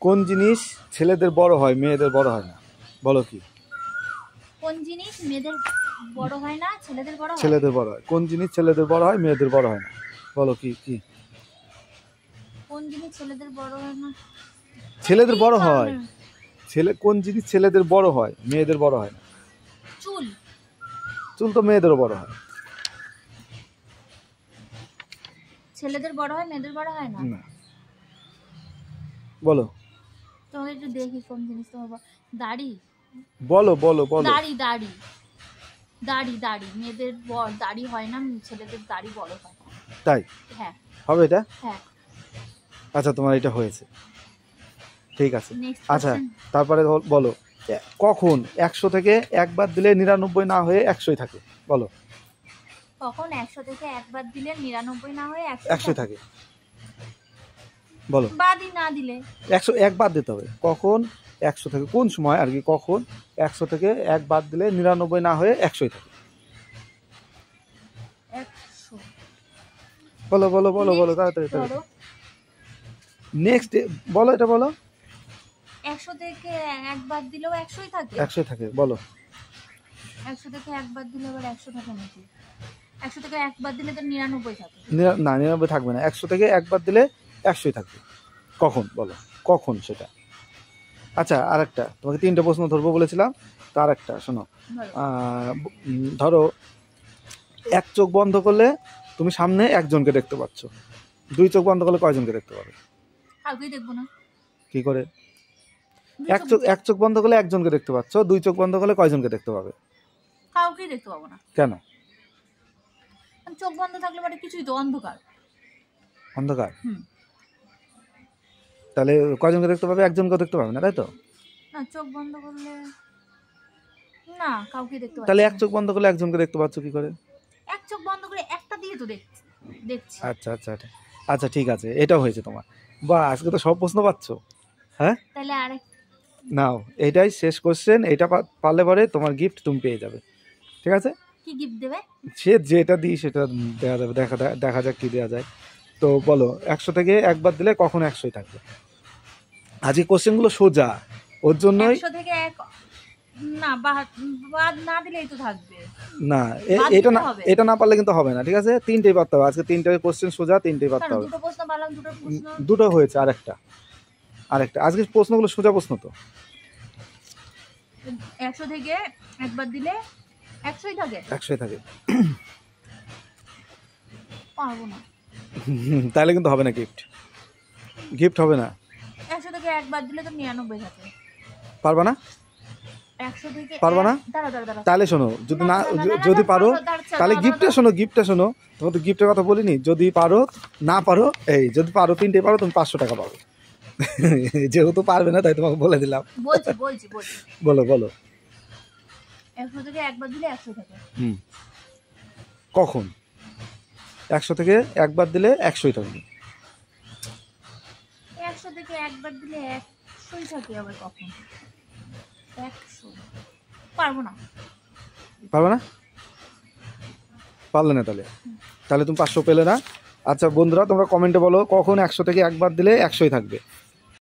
কোন জিনিস ছেলেদের বড় হয় মেয়েদের বড় হয় না? বলো কি? কোন জিনিস মেয়েদের বড় হয় না ছেলেদের বড় হয়? ছেলেদের বড় হয়। কোন জিনিস ছেলেদের বড় হয় মেয়েদের বড় হয় না? বলো কি? কি কোন জিনিস ছেলেদের বড় হয় না? ছেলেদের বড় হয়? কোন জিনিস ছেলেদের বড় হয় মেয়েদের বড় হয় না? চুল। চুল তো মেয়েদেরও বড় হয়। ছেলেদের বড় হয় মেয়েদের বড় হয় না? না। বলো। তোমাকে একটু দেখি কোন জিনিস তোমার দাড়ি। বলো বলো বলো। দাড়ি দাড়ি দাড়ি দাড়ি মেয়েদের দাড়ি হয় না, ছেলেদের দাড়ি বড় হয়। তাই? হ্যাঁ। হবে এটা? হ্যাঁ। আচ্ছা তোমার এটা হয়েছে, ঠিক আছে। আচ্ছা question. তারপরে বলো, কখন 100 থেকে 1 বাদ দিলে 99 না হয়ে 100ই থাকে? বলো। কখন 100 থেকে 1 বাদ দিলে 99 না হয়ে 100 থাকে? বলো। বাদই না দিলে 101 বাদ দিতে হবে। কখন 100 থেকে, কোন সময় আর কি, কখন 100 থেকে 1 বাদ দিলে 99 না হয়ে 100ই থাকে? 100। বলো বলো বলো বলো তাড়াতাড়ি। নেক্সট বলো, এটা বলো। 100 থেকে 1 বাদ দিলেও 100ই থাকে? 100ই থাকে, বলো। 100 থেকে 1 বাদ দিলে আবার 100 থাকে নাকি? 100 থেকে 1 বাদ দিলে তো 99 থাকে। না 99 থাকবে না, 100 থেকে 1 বাদ দিলে 100ই থাকবে। কখন বলো, কখন সেটা? আচ্ছা আরেকটা, তোমাকে 3টে প্রশ্ন ধরবো বলেছিলাম, তার একটা শোনো। ধরো এক চোখ বন্ধ করলে তুমি সামনে একজনকে দেখতে পাচ্ছ, 2 চোখ বন্ধ করলে কয়জনকে দেখতে পাবে? কাউকেই দেখবো না। কি করে? এক চোখ বন্ধ করলে একজনকে দেখতে পাচ্ছ, 2 চোখ বন্ধ করলে কয়জনকে দেখতে পাবে? কাউকেই দেখতে পাবো না। কেন? চোখ বন্ধ থাকলে মানে কিছুই তো অন্ধকার। অন্ধকার? তাহলে কয়জনকে দেখতে পাবে? একজনকে দেখতে পাবে না, তাই তো? না চোখ বন্ধ করলে না কাউকে দেখতে পাচ্ছি। তাহলে এক চোখ বন্ধ করলে একজনকে দেখতে পাচ্ছ কি করে? এক চোখ বন্ধ করে একটা দিয়ে তো দেখছি। আচ্ছা আচ্ছা আচ্ছা ঠিক আছে, এটাও হয়েছে তোমার। বাহ, আজকে তো সব প্রশ্ন পাচ্ছ। হ্যাঁ তাহলে আরেক নাও, এটাই শেষ কোশ্চেন, এটা পারলে পরে তোমার গিফট তুমি পেয়ে যাবে, ঠিক আছে? কি গিফট দেবে? সে যেটা দিই সেটা দেওয়া যাবে, দেখা যাক কি দেওয়া যায়। তো বলো, 100 থেকে 1 বাদ দিলে কখন 100ই থাকবে? আজকে কোশ্চেনগুলো সোজা, ওর জন্যই। 100 থেকে 1 না বাদ না দিলেই তো থাকবে না, এটা না পারলে কিন্তু হবে না, ঠিক আছে? 3টেই পারতে হবে আজকে, 3টে কোশ্চেন সোজা, 3টেই পারতে হবে। দুটো প্রশ্ন পারলাম, দুটো প্রশ্ন দুটো হয়েছে, আরেকটা আজকে প্রশ্নগুলো সোজা প্রশ্ন তো। 100 থেকে 1 বাদ দিলে 100ই থাকে? 100ই থাকে। পারবো না। তাহলে কিন্তু হবে না, গিফট হবে না। 100 থেকে 1 বাদ দিলে তো 99 থাকে। পারবা না? 100 থেকে পারবা না? দাঁড়া তাহলে শোনো, যদি পারো তাহলে গিফটটা শোনো। তোমার তো গিফটের কথা বলিনি। যদি পারো, না পারো, যদি পারো 3টে পারো, তুমি 500 টাকা পাবে। যেহেতু পারবে না তাই তোমাকে বলে দিলাম। বলছি বলো বলো। 100 থেকে 1 বাদ দিলে 100 থাকে। কখন 100 থেকে 1 বাদ দিলে 100ই থাকবে? 100 থেকে 1 বাদ দিলে 100ই থাকে আবার কখন? 100 পারবো না। পারবে না? পারলে না তাহলে তুমি 500 পেলে না। আচ্ছা বন্ধুরা, তোমরা কমেন্টে বলো কখন 100 থেকে 1 বাদ দিলে 100ই থাকবে।